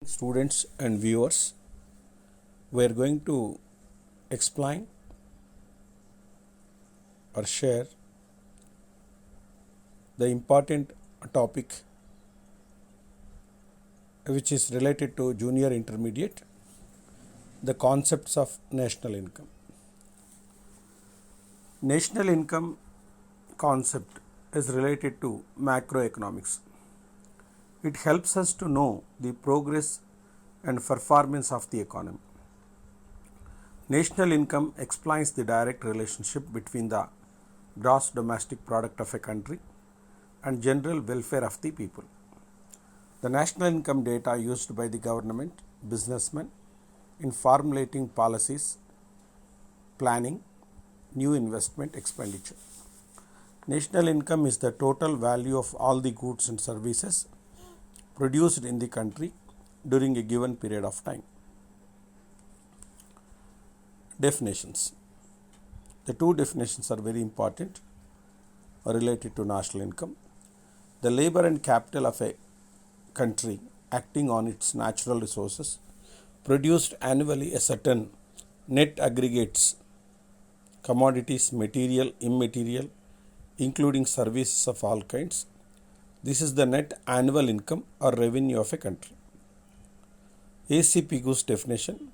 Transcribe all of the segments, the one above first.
Students and viewers, we are going to explain or share the important topic which is related to junior intermediate, the concepts of national income. National income concept is related to macroeconomics. It helps us to know the progress and performance of the economy. National income explains the direct relationship between the gross domestic product of a country and general welfare of the people. The national income data used by the government, businessmen in formulating policies, planning, new investment expenditure. National income is the total value of all the goods and services produced in the country during a given period of time. Definitions. The two definitions are very important related to national income. The labor and capital of a country acting on its natural resources produced annually a certain net aggregates, commodities, material, immaterial, including services of all kinds. This is the net annual income or revenue of a country. A.C. Pigu's definition.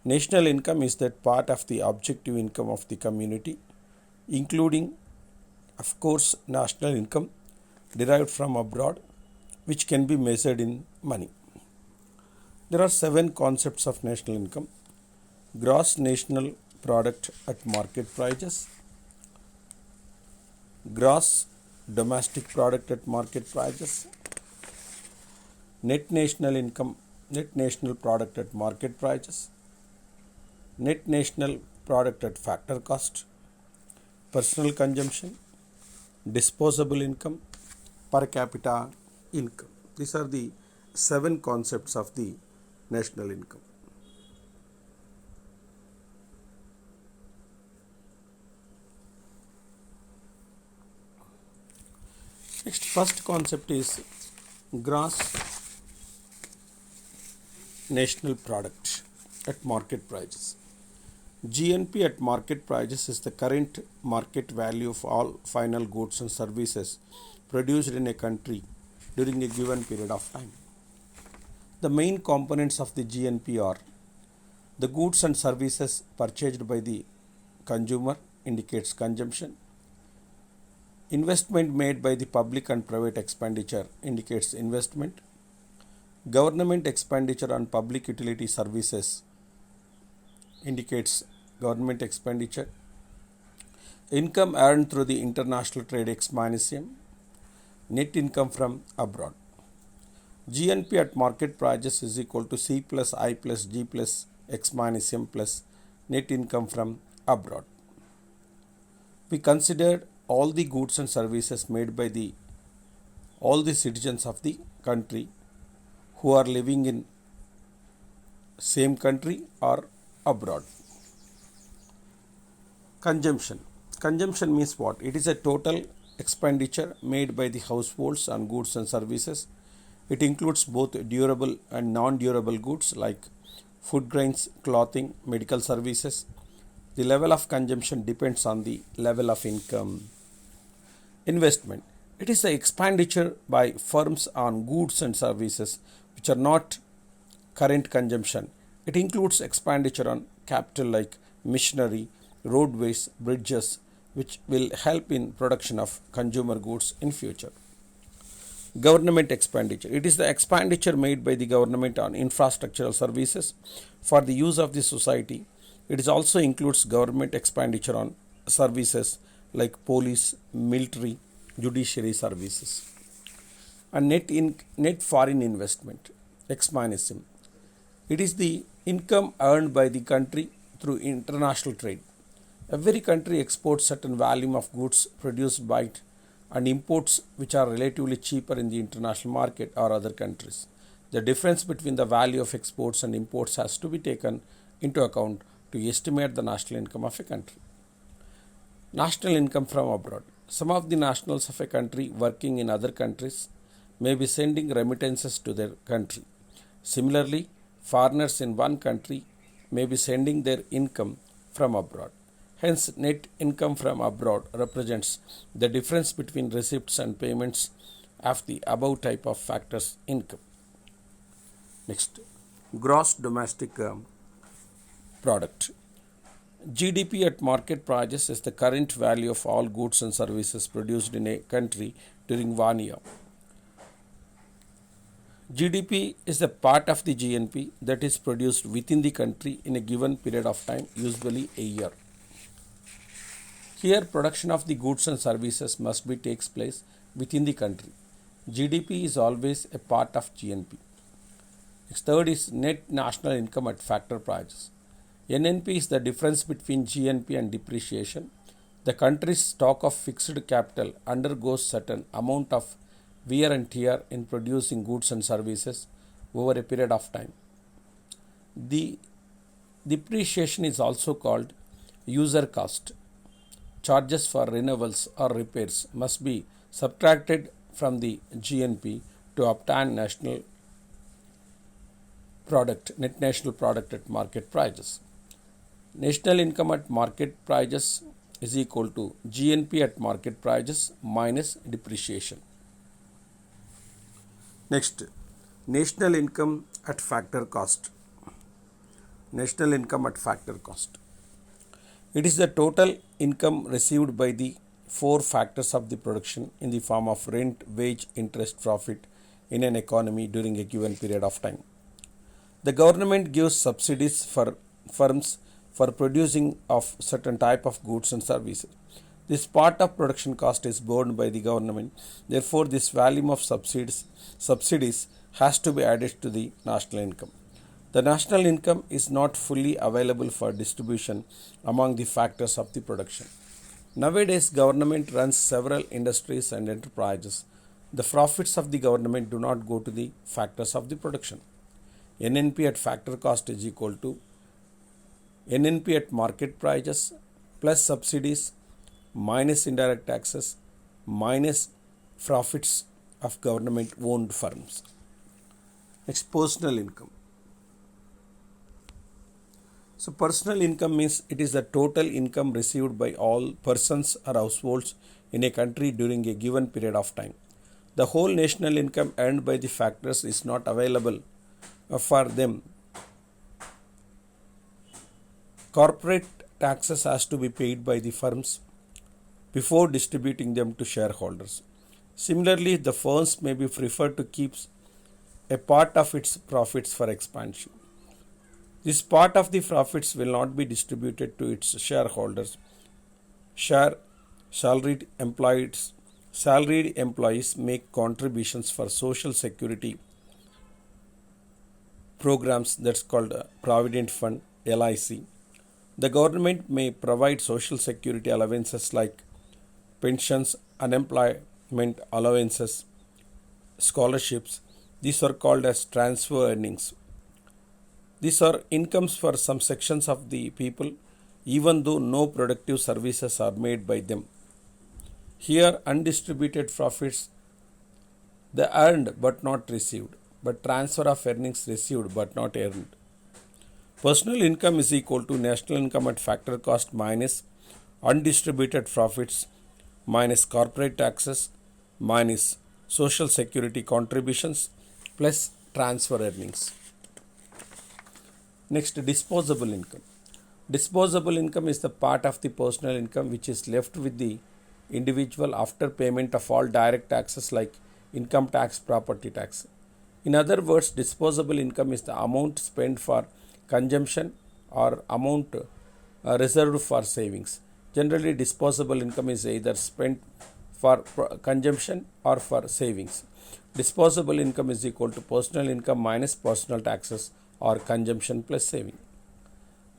National income is that part of the objective income of the community, including, of course, national income derived from abroad, which can be measured in money. There are 7 concepts of national income. Gross national product at market prices, gross domestic product at market prices, net national income, net national product at market prices, net national product at factor cost, personal consumption, disposable income, per capita income. These are the 7 concepts of the national income. Next, first concept is gross national product at market prices. GNP at market prices is the current market value of all final goods and services produced in a country during a given period of time. The main components of the GNP are the goods and services purchased by the consumer, indicates consumption. Investment made by the public and private expenditure indicates investment. Government expenditure on public utility services indicates government expenditure. Income earned through the international trade ex manicium, net income from abroad. GNP at market prices is equal to C plus I plus G plus ex manicium plus net income from abroad. We considered all the goods and services made by all the citizens of the country who are living in same country or abroad. Consumption. Consumption means what? It is a total expenditure made by the households on goods and services. It includes both durable and non-durable goods like food grains, clothing, medical services. The level of consumption depends on the level of income. Investment. It is the expenditure by firms on goods and services which are not current consumption. It includes expenditure on capital like machinery, roadways, bridges, which will help in production of consumer goods in future. Government expenditure. It is the expenditure made by the government on infrastructural services for the use of the society. It also includes government expenditure on services like police, military, judiciary services. And net foreign investment, ex manicium. It is the income earned by the country through international trade. Every country exports certain volume of goods produced by it and imports which are relatively cheaper in the international market or other countries. The difference between the value of exports and imports has to be taken into account to estimate the national income of a country. National income from abroad. Some of the nationals of a country working in other countries may be sending remittances to their country. Similarly, foreigners in one country may be sending their income from abroad. Hence, net income from abroad represents the difference between receipts and payments of the above type of factors income. Next, gross domestic product. GDP at market prices is the current value of all goods and services produced in a country during 1 year. GDP is a part of the GNP that is produced within the country in a given period of time, usually a year. Here, production of the goods and services must be takes place within the country. GDP is always a part of GNP. Next, third is net national income at factor prices. NNP is the difference between GNP and depreciation. The country's stock of fixed capital undergoes certain amount of wear and tear in producing goods and services over a period of time. The depreciation is also called user cost. Charges for renewals or repairs must be subtracted from the GNP to obtain net national product at market prices. National income at market prices is equal to GNP at market prices minus depreciation. Next, national income at factor cost. National income at factor cost. It is the total income received by the four factors of the production in the form of rent, wage, interest, profit in an economy during a given period of time. The government gives subsidies for firms for producing of certain type of goods and services. This part of production cost is borne by the government. Therefore, this volume of subsidies has to be added to the national income. The national income is not fully available for distribution among the factors of the production. Nowadays, government runs several industries and enterprises. The profits of the government do not go to the factors of the production. NNP at factor cost is equal to NNP at market prices plus subsidies minus indirect taxes minus profits of government owned firms. Next, personal income. So personal income means it is the total income received by all persons or households in a country during a given period of time. The whole national income earned by the factors is not available for them. Corporate taxes has to be paid by the firms before distributing them to shareholders. Similarly, the firms may be preferred to keep a part of its profits for expansion. This part of the profits will not be distributed to its shareholders. Salaried employees make contributions for social security programs that's called Provident Fund (LIC). The government may provide social security allowances like pensions, unemployment allowances, scholarships. These are called as transfer earnings. These are incomes for some sections of the people, even though no productive services are made by them. Here, undistributed profits, they earned but not received, but transfer of earnings received but not earned. Personal income is equal to national income at factor cost minus undistributed profits minus corporate taxes minus social security contributions plus transfer earnings. Next, disposable income. Disposable income is the part of the personal income which is left with the individual after payment of all direct taxes like income tax, property tax. In other words, disposable income is the amount spent for consumption or amount reserved for savings. Generally, disposable income is either spent for consumption or for savings. Disposable income is equal to personal income minus personal taxes or consumption plus saving.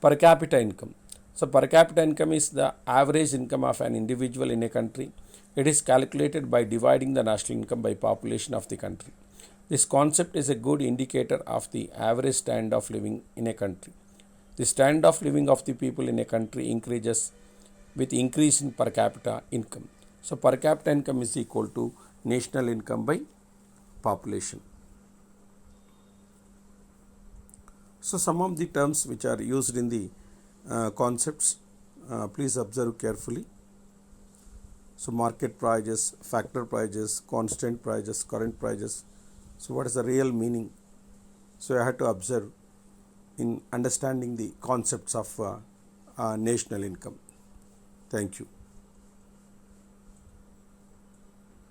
Per capita income. So, per capita income is the average income of an individual in a country. It is calculated by dividing the national income by population of the country. This concept is a good indicator of the average standard of living in a country. The standard of living of the people in a country increases with increase in per capita income. So, per capita income is equal to national income by population. So some of the terms which are used in the concepts, please observe carefully. So market prices, factor prices, constant prices, current prices. So what is the real meaning? So I had to observe in understanding the concepts of national income. Thank you.